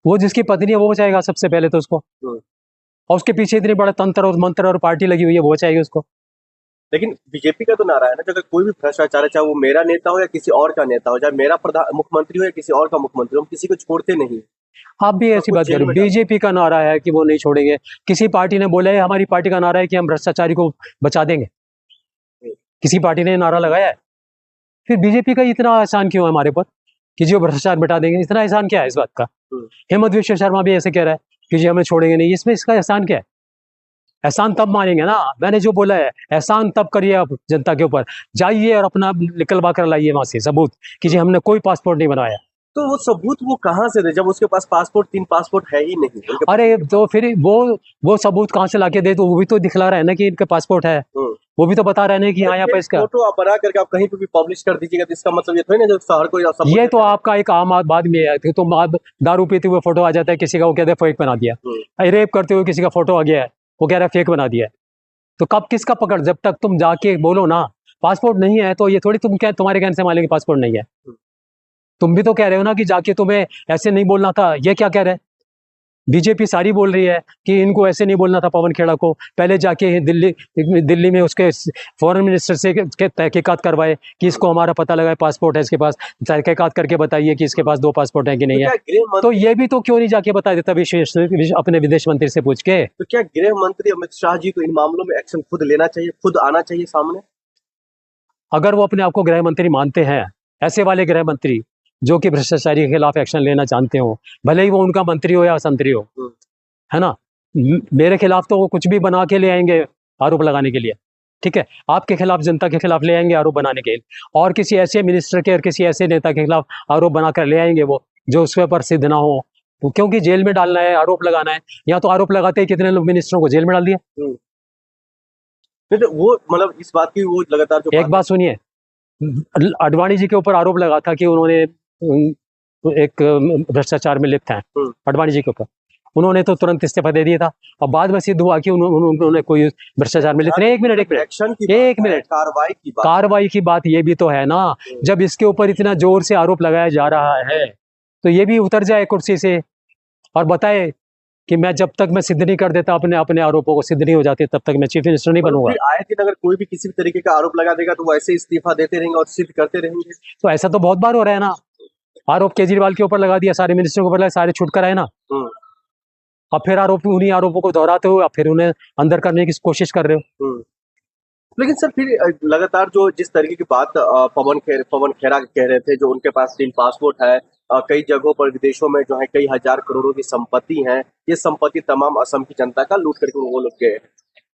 वो जिसकी पत्नी है वो बचाएगा सबसे पहले तो उसको, और उसके पीछे इतने बड़ा तंत्र और मंत्र और पार्टी लगी हुई है, वो बचाएगी उसको। लेकिन बीजेपी का तो नारा है ना, अगर कोई भी भ्रष्टाचार है, चाहे वो मेरा नेता हो या किसी और का नेता हो, चाहे मेरा प्रधान मुख्यमंत्री हो या किसी और का मुख्यमंत्री हो, हम किसी को छोड़ते नहीं। आप भी ऐसी बात करो, बीजेपी का नारा है कि वो नहीं छोड़ेंगे। किसी पार्टी ने बोला है, हमारी पार्टी का नारा है कि हम भ्रष्टाचारी को बचा देंगे? किसी पार्टी ने नारा लगाया है? फिर बीजेपी का इतना आसान क्यों है हमारे पर कि जो भ्रष्टाचार मिटा देंगे? इतना एहसान क्या है इस बात का? हेमंत विश्व शर्मा भी ऐसे कह रहा है कि जी हमें छोड़ेंगे नहीं, इसमें इसका एहसान क्या है? एहसान तब मानेंगे ना, मैंने जो बोला है, एहसान तब करिए आप जनता के ऊपर, जाइए और अपना निकलवा कर लाइए वहां से सबूत कि जी हमने कोई पासपोर्ट नहीं बनाया। तो वो सबूत वो कहाँ से दे जब उसके पास पासपोर्ट 3 पासपोर्ट है ही नहीं? अरे तो फिर वो सबूत कहाँ से लाके दे? तो वो भी तो दिखला रहा है ना कि इनके पासपोर्ट है, वो भी तो बता रहे हैं कि हाँ यहाँ पे इसका फोटो आप बना करके आप कहीं पे भी पब्लिश कर दीजिएगा, तो इसका मतलब ये थोड़ी ना जब हर कोई ये तो आपका एक आम बात में है। तो आप दारू पीते हुए फोटो आ जाता है किसी का, वो कहते हैं फेक बना दिया। रेप करते हुए किसी का फोटो आ गया है, वो कह रहा है फेक बना दिया है। तो कब किसका पकड़? जब तक तुम जाके बोलो ना पासपोर्ट नहीं है, तो ये थोड़ी तुम क्या तुम्हारे कहने से मान लेंगे पासपोर्ट नहीं है। तुम भी तो कह रहे हो ना कि जाके तुम्हें ऐसे नहीं बोलना था। ये क्या कह रहे हैं? बीजेपी सारी बोल रही है कि इनको ऐसे नहीं बोलना था पवन खेड़ा को, पहले जाके दिल्ली में उसके फॉरेन मिनिस्टर से तहकीकात करवाए कि इसको हमारा पता लगा है पासपोर्ट है इसके पास, तहकीकात करके बताइए कि इसके पास 2 पासपोर्ट है कि नहीं है। तो ये भी तो क्यों नहीं जाके बता देता अपने विदेश मंत्री से पूछ के? तो क्या गृह मंत्री अमित शाह जी को इन मामलों में एक्शन खुद लेना चाहिए, खुद आना चाहिए सामने? अगर वो अपने आप को गृह मंत्री मानते हैं, ऐसे वाले गृह मंत्री जो कि भ्रष्टाचारी के खिलाफ एक्शन लेना चाहते हो, भले ही वो उनका मंत्री हो या संतरी हो, है ना, मेरे खिलाफ तो वो कुछ भी बना के ले आएंगे आरोप लगाने के लिए, ठीक है? आपके खिलाफ, जनता के खिलाफ ले आएंगे आरोप बनाने के लिए, और किसी ऐसे मिनिस्टर के और किसी ऐसे नेता के खिलाफ आरोप बनाकर ले आएंगे वो जो उसके पर सिद्ध ना हो, तो क्योंकि जेल में डालना है, आरोप लगाना है। या तो आरोप लगाते ही कितने लोग मिनिस्टरों को जेल में डाल दिए। तो वो मतलब इस बात की वो लगातार जो एक बात सुनिए, अडवाणी जी के ऊपर आरोप लगा था कि उन्होंने एक भ्रष्टाचार में लिप्त हैं, अडवाणी जी के ऊपर। उन्होंने तो तुरंत इस्तीफा दे दिया था, और बाद में सिद्ध हुआ कि उन्होंने कोई भ्रष्टाचार में लिप्त नहीं। एक मिनट कार्रवाई की बात ये भी तो है ना। जब इसके ऊपर इतना जोर से आरोप लगाया जा रहा है तो ये भी उतर जाए कुर्सी से और बताए कि मैं जब तक मैं सिद्ध नहीं कर देता अपने आरोपों को, सिद्ध नहीं हो जाते, तब तक मैं चीफ मिनिस्टर नहीं बनूंगा। आए दिन अगर कोई भी किसी भी तरीके का आरोप लगा देगा तो वो ऐसे इस्तीफा देते रहेंगे और सिद्ध करते रहेंगे। तो ऐसा तो बहुत बार हो रहा है ना। आरोप केजरीवाल के ऊपर लगा दिया, सारे मिनिस्टरों के ऊपर, सारे छूट कर आए ना। अब फिर उन्हीं आरोपों को दोहराते हो, अब फिर उन्हें अंदर करने की कोशिश कर रहे हो। लेकिन सर फिर लगातार जो जिस तरीके की बात पवन खेरा कह रहे थे, जो उनके पास 3 पासपोर्ट है, कई जगहों पर विदेशों में जो है कई हजार करोड़ों की संपत्ति है, ये संपत्ति तमाम असम की जनता का लूट करके वो लोग गए।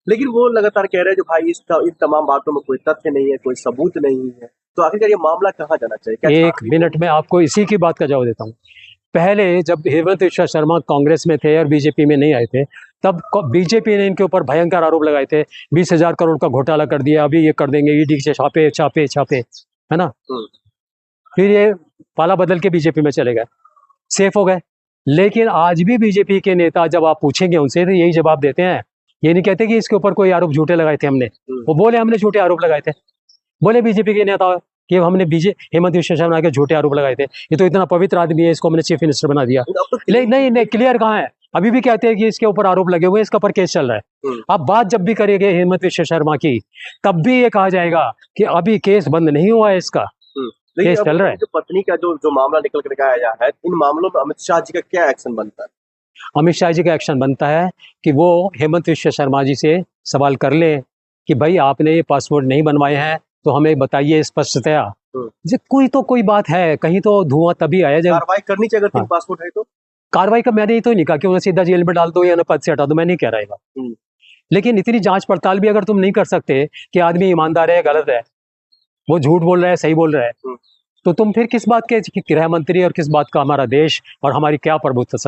लेकिन वो लगातार कह रहे हैं जो भाई इन तमाम बातों में कोई तथ्य नहीं है, कोई सबूत नहीं है। तो आखिरकार ये मामला कहाँ जाना चाहिए? 1 मिनट में आपको इसी की बात का जवाब देता हूँ। पहले जब हेमंत विश्व शर्मा कांग्रेस में थे और बीजेपी में नहीं आए थे, तब बीजेपी ने इनके ऊपर भयंकर आरोप लगाए थे, 20,000 करोड़ का घोटाला कर दिया, अभी ये कर देंगे, ईडी से छापे छापे छापे, है ना। फिर ये पाला बदल के बीजेपी में चले गए, सेफ हो गए। लेकिन आज भी बीजेपी के नेता जब आप पूछेंगे उनसे तो यही जवाब देते हैं। ये नहीं कहते कि इसके ऊपर कोई आरोप झूठे लगाए थे हमने, वो बोले हमने झूठे आरोप लगाए थे। बोले बीजेपी के नेता कि हमने हेमंत विश्व शर्मा के झूठे आरोप लगाए थे, ये तो इतना पवित्र आदमी है, इसको हमने चीफ मिनिस्टर बना दिया। नहीं, क्लियर कहाँ है? अभी भी कहते हैं कि इसके ऊपर आरोप लगे हुए हैं, इसका पर केस चल रहा है। अब बात जब भी करेंगे हेमंत विश्व शर्मा की, तब भी ये कहा जाएगा कि अभी केस बंद नहीं हुआ है, इसका केस चल रहा है। जो पत्नी का जो मामला निकल कर आया है, इन मामलों में अमित शाह जी का क्या एक्शन बनता है? अमित शाह जी का एक्शन बनता है कि वो हेमंत विश्व शर्मा जी से सवाल कर ले कि भाई आपने ये पासपोर्ट नहीं बनवाए हैं तो हमें बताइए स्पष्टतया। कोई बात है, कहीं तो धुआं तभी आया जब कार्रवाई करनी चाहिए। अगर 3 पासपोर्ट है तो कार्रवाई का मैंने ये तो नहीं कहा कि उन्हें सीधा जेल में डाल दो या पद से हटा दो, मैं नहीं कह रहा है। लेकिन इतनी जांच पड़ताल भी अगर तुम नहीं कर सकते कि आदमी ईमानदार है, गलत है, वो झूठ बोल रहा है, सही बोल रहा है, तो तुम फिर किस बात के गृह मंत्री और किस बात का हमारा देश और हमारी क्या प्रभुत्व